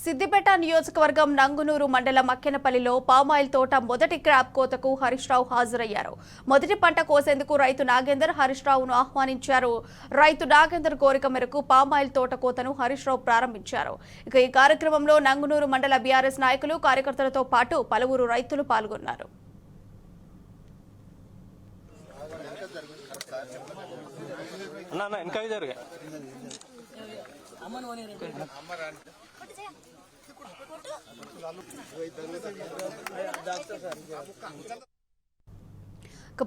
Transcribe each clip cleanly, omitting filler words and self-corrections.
సిద్దిపేట నియోజకవర్గం నంగునూరు మండలం అక్కెనపల్లిలో పామాయిల్ తోట మొదటి క్రాప్ కోతకు హరీష్ రావు హాజరయ్యారు. మొదటి పంట కోసేందుకు రైతు నాగేందర్ హరీష్ రావును ఆహ్వానించారు. రైతు నాగేందర్ కోరిక మేరకు పామాయిల్ తోట కోతను హరీష్ రావు ప్రారంభించారు. ఇక ఈ కార్యక్రమంలో నంగునూరు మండల బీఆర్ఎస్ నాయకులు కార్యకర్తలతో పాటు పలువురు రైతులు పాల్గొన్నారు.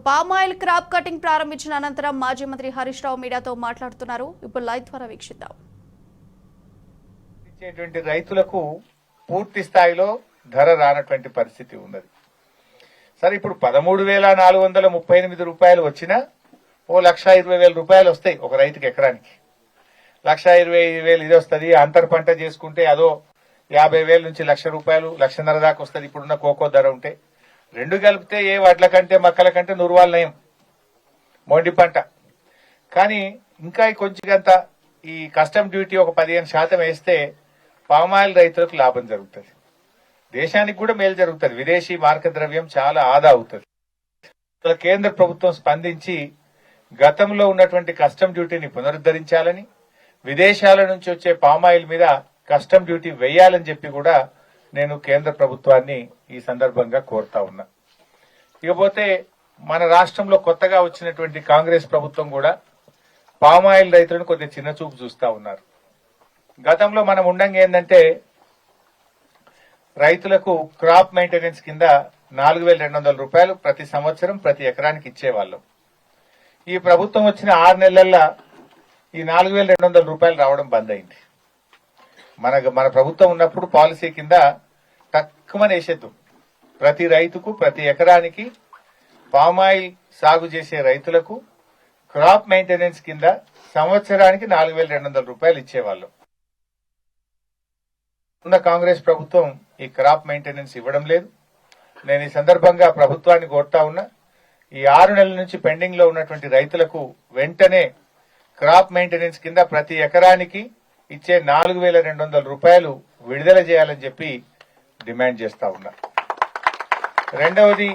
పామాయిల్ క్రాప్ కటింగ్ ప్రారంభించిన అనంతరం మాజీ మంత్రి హరీష్ రావు మీడియాతో మాట్లాడుతున్నారు. ఇప్పుడు లైవ్ ద్వారా వీక్షిద్దాం. రైతులకు పూర్తి స్థాయిలో ధర రానటువంటి పరిస్థితి ఉన్నది. సరే, ఇప్పుడు 13,438 రూపాయలు వచ్చినా ఓ 1,20,000 రూపాయలు వస్తాయి ఒక రైతుకి ఎకరానికి. 1,25,000 ఇది వస్తుంది. అంతర్ పంట చేసుకుంటే అదో 50,000 నుంచి 1,00,000 రూపాయలు 1,50,000 దాకా వస్తుంది ఇప్పుడున్న కోకో ధర ఉంటే. రెండు కలిపితే ఏ వడ్ల కంటే మక్కల కంటే నూరువాళ్ళు నయం మొండి పంట. కానీ ఇంకా కొంచెంత ఈ కస్టమ్ డ్యూటీ ఒక 15% వేస్తే పామాయిల్ రైతులకు లాభం జరుగుతుంది, దేశానికి కూడా మేలు జరుగుతుంది, విదేశీ మార్క ద్రవ్యం చాలా ఆదా అవుతుంది. కేంద్ర ప్రభుత్వం స్పందించి గతంలో ఉన్నటువంటి కస్టమ్ డ్యూటీని పునరుద్ధరించాలని, విదేశాల నుంచి వచ్చే పామాయిల్ మీద కస్టమ్ డ్యూటీ వేయాలని చెప్పి కూడా నేను కేంద్ర ప్రభుత్వాన్ని ఈ సందర్భంగా కోరుతా ఉన్నా. ఇకపోతే మన రాష్ట్రంలో కొత్తగా వచ్చినటువంటి కాంగ్రెస్ ప్రభుత్వం కూడా పామాయిల్ రైతులను కొద్దిగా చిన్న చూపు చూస్తా ఉన్నారు. గతంలో మనం ఉండంగా ఏంటంటే రైతులకు క్రాప్ మెయింటెనెన్స్ కింద 4,200 రూపాయలు ప్రతి సంవత్సరం ప్రతి ఎకరానికి ఇచ్చేవాళ్ళం. ఈ ప్రభుత్వం వచ్చిన 6 నెలల్లో ఈ 4,200 రూపాయలు రావడం బంద్ అయింది. మన ప్రభుత్వం ఉన్నప్పుడు పాలసీ కింద తక్కువని వేసేద్దాం, ప్రతి రైతుకు ప్రతి ఎకరానికి పామాయిల్ సాగు చేసే రైతులకు క్రాప్ మెయింటెనెన్స్ కింద సంవత్సరానికి 4,200 రూపాయలు ఇచ్చేవాళ్ళం. ఉన్న కాంగ్రెస్ ప్రభుత్వం ఈ క్రాప్ మెయింటెనెన్స్ ఇవ్వడం లేదు. నేను ఈ సందర్భంగా ప్రభుత్వాన్ని కోరుతా ఉన్నా, ఈ 6 నెలల నుంచి పెండింగ్ లో ఉన్నటువంటి రైతులకు వెంటనే క్రాప్ మెయింటెనెన్స్ కింద ప్రతి ఎకరానికి ఇచ్చే 4,200 రూపాయలు విడుదల చేయాలని చెప్పి డిమాండ్ చేస్తా ఉన్నా. రెండవది,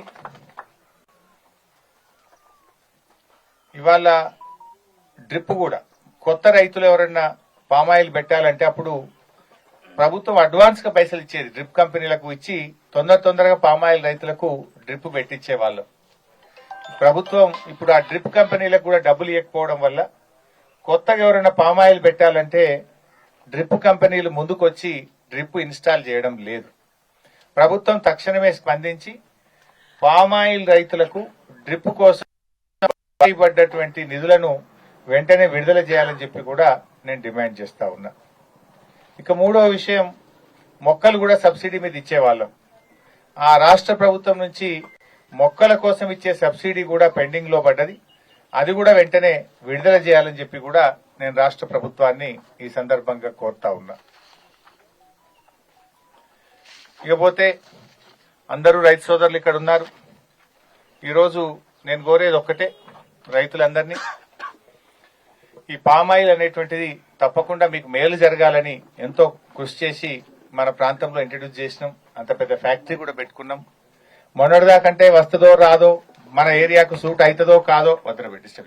ఇవాళ డ్రిప్ కూడా కొత్త రైతులు ఎవరన్నా పామాయిల్ పెట్టాలంటే అప్పుడు ప్రభుత్వం అడ్వాన్స్ గా పైసలు ఇచ్చేది, డ్రిప్ కంపెనీలకు ఇచ్చి తొందరగా పామాయిల్ రైతులకు డ్రిప్ పెట్టించే వాళ్ళు. ప్రభుత్వం ఇప్పుడు ఆ డ్రిప్ కంపెనీలకు కూడా డబ్బులు ఇవ్వకపోవడం వల్ల కొత్తగా ఎవరైనా పామాయిల్ పెట్టాలంటే డ్రిప్ కంపెనీలు ముందుకొచ్చి డ్రిప్ ఇన్స్టాల్ చేయడం లేదు. ప్రభుత్వం తక్షణమే స్పందించి పామాయిల్ రైతులకు డ్రిప్ కోసం పడ్డటువంటి నిధులను వెంటనే విడుదల చేయాలని చెప్పి కూడా నేను డిమాండ్ చేస్తా ఉన్నా. ఇక మూడో విషయం, మొక్కలు కూడా సబ్సిడీ మీద ఇచ్చేవాళ్ళం. ఆ రాష్ట్ర ప్రభుత్వం నుంచి మొక్కల కోసం ఇచ్చే సబ్సిడీ కూడా పెండింగ్ లో పడ్డది, అది కూడా వెంటనే విడుదల చేయాలని చెప్పి కూడా నేను రాష్ట్ర ప్రభుత్వాన్ని ఈ సందర్భంగా కోరుతా ఉన్నా. ఇకపోతే అందరూ రైతు సోదరులు ఇక్కడ ఉన్నారు. ఈరోజు నేను కోరేది ఒక్కటే, రైతులందరినీ ఈ పామాయిల్ అనేటువంటిది తప్పకుండా మీకు మేలు జరగాలని ఎంతో కృషి చేసి మన ప్రాంతంలో ఇంట్రడ్యూస్ చేసినాం. అంత పెద్ద ఫ్యాక్టరీ కూడా పెట్టుకున్నాం. మొన్నటిదాకంటే వస్తుందో రాదో, మన ఏరియాకు సూట్ అవుతుందో కాదో, వద్దన పెట్టిష్టం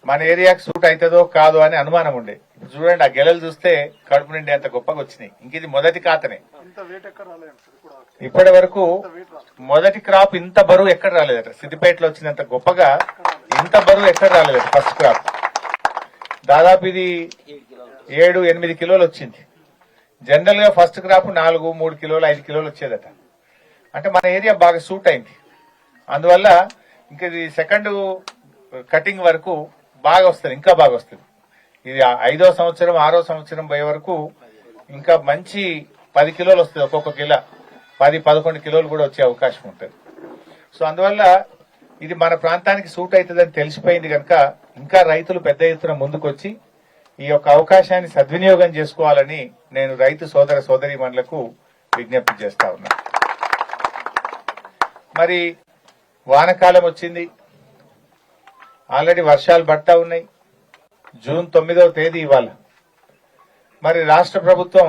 మన ఏరియాకు సూట్ అవుతుందో కాదో అని అనుమానం ఉండే. ఇప్పుడు చూడండి, ఆ గెలలు చూస్తే కడుపు నిండి అంత గొప్పగా వచ్చినాయి. ఇంక ఇది మొదటి ఖాతనే. ఇప్పటి వరకు మొదటి క్రాప్ ఇంత బరువు ఎక్కడ రాలేదట. సిద్దిపేటలో వచ్చినంత గొప్పగా ఇంత బరువు ఎక్కడ రాలేదట. ఫస్ట్ క్రాప్ దాదాపు ఇది 7-8 కిలోలు వచ్చింది. జనరల్ గా ఫస్ట్ క్రాప్ 4-3 కిలోలు 5 కిలోలు వచ్చేదట. అంటే మన ఏరియా బాగా సూట్ అయింది. అందువల్ల ఇంకా ఇది సెకండ్ కటింగ్ వరకు బాగా వస్తుంది, ఇంకా బాగా వస్తుంది. ఇది 5వ సంవత్సరం 6వ సంవత్సరం పోయే వరకు ఇంకా మంచి 10 కిలోలు వస్తుంది. ఒక్కొక్క కిలో 10-11 కిలోలు కూడా వచ్చే అవకాశం ఉంటుంది. సో అందువల్ల ఇది మన ప్రాంతానికి సూట్ అవుతుందని తెలిసిపోయింది కనుక ఇంకా రైతులు పెద్ద ఎత్తున ముందుకొచ్చి ఈ యొక్క అవకాశాన్ని సద్వినియోగం చేసుకోవాలని నేను రైతు సోదర సోదరీమణులకు విజ్ఞప్తి చేస్తా ఉన్నా. మరి వానకాలం వచ్చింది, ఆల్రెడీ వర్షాలు పడతా ఉన్నాయి. జూన్ 9వ తేదీ ఇవాళ. మరి రాష్ట్ర ప్రభుత్వం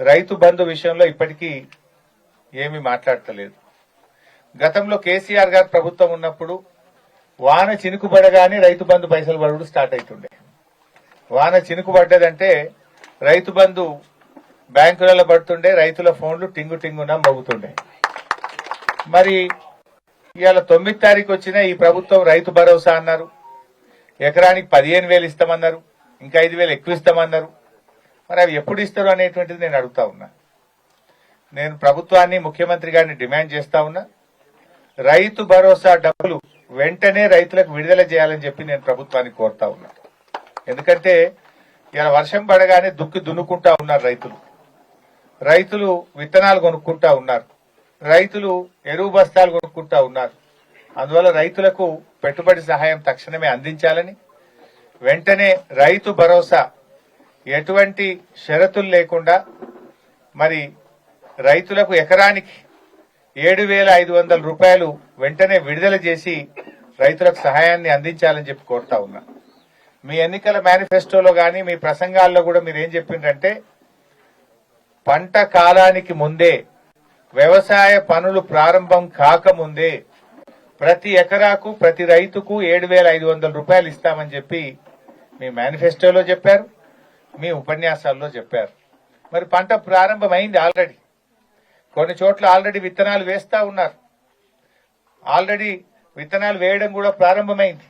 రైతు బంధు విషయంలో ఇప్పటికీ ఏమీ మాట్లాడతలేదు. గతంలో కేసీఆర్ గారు ప్రభుత్వం ఉన్నప్పుడు వాన చినుకుపడగానే రైతు బంధు పైసలు పడుడు స్టార్ట్ అవుతుండే. వాన చినుకుపడ్డదంటే రైతు బంధు బ్యాంకులలో పడుతుండే, రైతుల ఫోన్లు టింగు టింగున మోగుతుండే. మరి ఇవాళ 9వ తారీఖు వచ్చిన ఈ ప్రభుత్వం రైతు భరోసా అన్నారు, ఎకరానికి 15,000 ఇస్తామన్నారు, ఇంకా 5,000 ఎక్కువ ఇస్తామన్నారు. మరి అవి ఎప్పుడు ఇస్తారు అనేటువంటిది నేను అడుగుతా ఉన్నా. నేను ప్రభుత్వాన్ని, ముఖ్యమంత్రి గారిని డిమాండ్ చేస్తా ఉన్నా, రైతు భరోసా డబ్బులు వెంటనే రైతులకు విడుదల చేయాలని చెప్పి నేను ప్రభుత్వాన్ని కోరుతా ఉన్నా. ఎందుకంటే ఇలా వర్షం పడగానే దుక్కి దున్నుకుంటా ఉన్నారు రైతులు విత్తనాలు కొనుక్కుంటా ఉన్నారు, రైతులు ఎరువు బస్తాలు కొనుక్కుంటా ఉన్నారు. అందువల్ల రైతులకు పెట్టుబడి సహాయం తక్షణమే అందించాలని, వెంటనే రైతు భరోసా ఎటువంటి షరతులు లేకుండా మరి రైతులకు ఎకరానికి 7,500 రూపాయలు వెంటనే విడుదల చేసి రైతులకు సహాయాన్ని అందించాలని చెప్పి కోరుతా ఉన్నా. మీ ఎన్నికల మేనిఫెస్టోలో గాని మీ ప్రసంగాల్లో కూడా మీరు ఏం చెప్పిండ్రంటే, పంట కాలానికి ముందే, వ్యవసాయ పనులు ప్రారంభం కాకముందే ప్రతి ఎకరాకు, ప్రతి రైతుకు 7,500 రూపాయలు ఇస్తామని చెప్పి మీ మేనిఫెస్టోలో చెప్పారు, మీ ఉపన్యాసాల్లో చెప్పారు. మరి పంట ప్రారంభమైంది ఆల్రెడీ. కొన్ని చోట్ల ఆల్రెడీ విత్తనాలు వేస్తా ఉన్నారు, ఆల్రెడీ విత్తనాలు వేయడం కూడా ప్రారంభమైంది.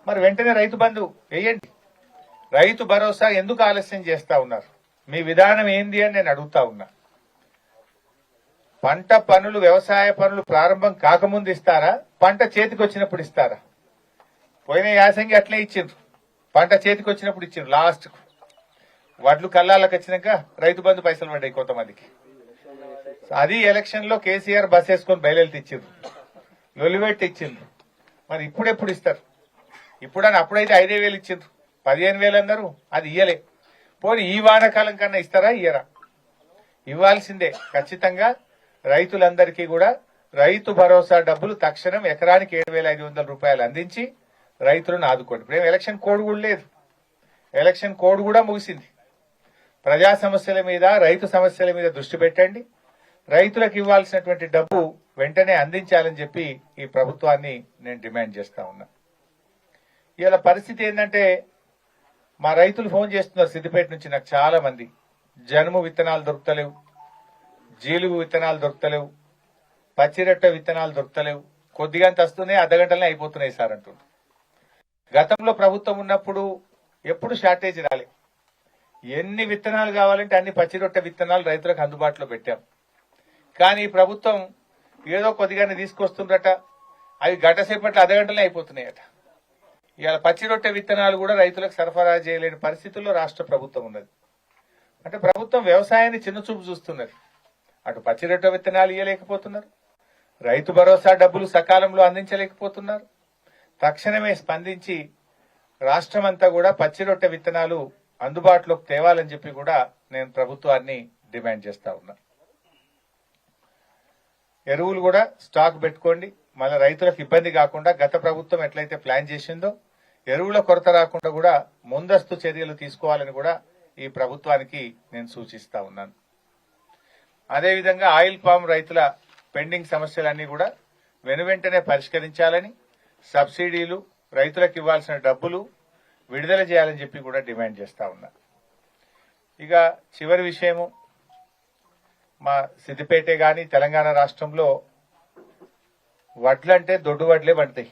మరి వెంటనే రైతు బంధు వేయండి. రైతు భరోసా ఎందుకు ఆలస్యం చేస్తా ఉన్నారు? మీ విధానం ఏంది అని నేను అడుగుతా ఉన్నా. పంట పనులు, వ్యవసాయ పనులు ప్రారంభం కాకముందు ఇస్తారా, పంట చేతికి వచ్చినప్పుడు ఇస్తారా? పోయిన యాసంగి అట్లే ఇచ్చిండ్రు, పంట చేతికి వచ్చినప్పుడు ఇచ్చిండ్రు. లాస్ట్ కు వడ్లు కల్లాలకు వచ్చినాక రైతు బంధు పైసలు పడ్డాయి కొంతమందికి. అది ఎలక్షన్ లో కేసీఆర్ బస్ వేసుకొని బయలుదేరి ఇచ్చిండ్రు, లొలివెట్టి ఇచ్చిండ్రు. మరి ఇప్పుడెప్పుడు ఇస్తారు? ఇప్పుడని అప్పుడైతే 5,000 ఇచ్చిండ్రు, 15,000 అన్నారు, అది ఇయ్యలే. పోనీ ఈ వానాకాలం కన్నా ఇస్తారా, ఇయ్యరా? ఇవ్వాల్సిందే ఖచ్చితంగా. రైతులందరికీ కూడా రైతు భరోసా డబ్బులు తక్షణం ఎకరానికి 7,500 రూపాయలు అందించి రైతులను ఆదుకోండి. ఇప్పుడు ఎలక్షన్ కోడ్ కూడా లేదు, ఎలక్షన్ కోడ్ కూడా ముగిసింది. ప్రజా సమస్యల మీద, రైతు సమస్యల మీద దృష్టి పెట్టండి. రైతులకు ఇవ్వాల్సినటువంటి డబ్బు వెంటనే అందించాలని చెప్పి ఈ ప్రభుత్వాన్ని నేను డిమాండ్ చేస్తా ఉన్నా. ఇవాళ పరిస్థితి ఏంటంటే, మా రైతులు ఫోన్ చేస్తున్నారు సిద్దిపేట నుంచి నాకు చాలా మంది, జనుము విత్తనాలు దొరుకుతలేవు, జీలుగు విత్తనాలు దొరుకుతలేవు, పచ్చిరొట్ట విత్తనాలు దొరుకుతలేవు, కొద్దిగా వస్తున్నాయి, అర్ధగంటలనే అయిపోతున్నాయి సార్ అంటున్నారు. గతంలో ప్రభుత్వం ఉన్నప్పుడు ఎప్పుడు షార్టేజ్ రాలే. ఎన్ని విత్తనాలు కావాలంటే అన్ని పచ్చిరొట్ట విత్తనాలు రైతులకు అందుబాటులో పెట్టాం. కానీ ఈ ప్రభుత్వం ఏదో కొద్దిగానే తీసుకొస్తుందట, అవి గంటసేపట్లో అర్ధగంటలనే అయిపోతున్నాయట. ఇవాళ పచ్చిరొట్టె విత్తనాలు కూడా రైతులకు సరఫరా చేయలేని పరిస్థితుల్లో రాష్ట్ర ప్రభుత్వం ఉన్నది. అంటే ప్రభుత్వం వ్యవసాయాన్ని చిన్నచూపు చూస్తున్నది. అటు పచ్చిరొట్టె విత్తనాలు ఇవ్వలేకపోతున్నారు, రైతు భరోసా డబ్బులు సకాలంలో అందించలేకపోతున్నారు. తక్షణమే స్పందించి రాష్ట్రమంతా కూడా పచ్చిరొట్టె విత్తనాలు అందుబాటులోకి తేవాలని చెప్పి కూడా నేను ప్రభుత్వాన్ని డిమాండ్ చేస్తా ఉన్నా. ఎరువులు కూడా స్టాక్ పెట్టుకోండి, మళ్ళీ రైతులకు ఇబ్బంది కాకుండా గత ప్రభుత్వం ఎట్లయితే ప్లాన్ చేసిందో ఎరువుల కొరత రాకుండా కూడా ముందస్తు చర్యలు తీసుకోవాలని కూడా ఈ ప్రభుత్వానికి నేను సూచిస్తా ఉన్నాను. అదేవిధంగా ఆయిల్ పామ్ రైతుల పెండింగ్ సమస్యలన్నీ కూడా వెనువెంటనే పరిష్కరించాలని, సబ్సిడీలు, రైతులకు ఇవ్వాల్సిన డబ్బులు విడుదల చేయాలని చెప్పి కూడా డిమాండ్ చేస్తా ఉన్నా. ఇక చివరి విషయము, మా సిద్దిపేటే గాని తెలంగాణ రాష్ట్రంలో వడ్లంటే దొడ్డు వడ్లే పండుతాయి.